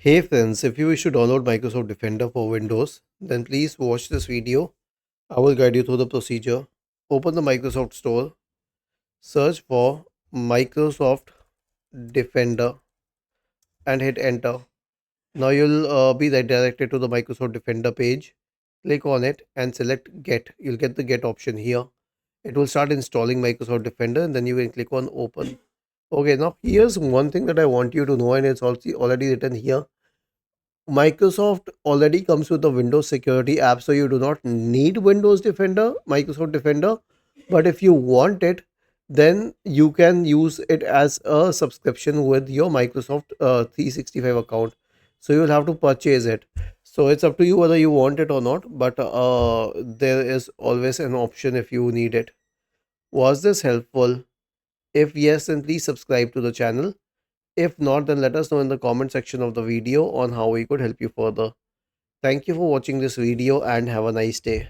Hey friends, if you wish to download Microsoft Defender for Windows, then please watch this video. I will guide you through the procedure. Open the Microsoft Store, search for Microsoft Defender and hit enter. Now you'll be redirected to the Microsoft Defender page. Click on it and select Get. You'll get the Get option here. It will start installing Microsoft Defender and then you can click on Open. Okay, now here's one thing that I want you to know, and it's also already written here. Microsoft already comes with a Windows security app, so you do not need Windows Defender, Microsoft Defender. But if you want it, then you can use it as a subscription with your Microsoft 365 account. So you'll have to purchase it. So it's up to you whether you want it or not, but there is always an option if you need it. Was this helpful? If yes, then please subscribe to the channel. If not, then let us know in the comment section of the video on how we could help you further. Thank you for watching this video and have a nice day.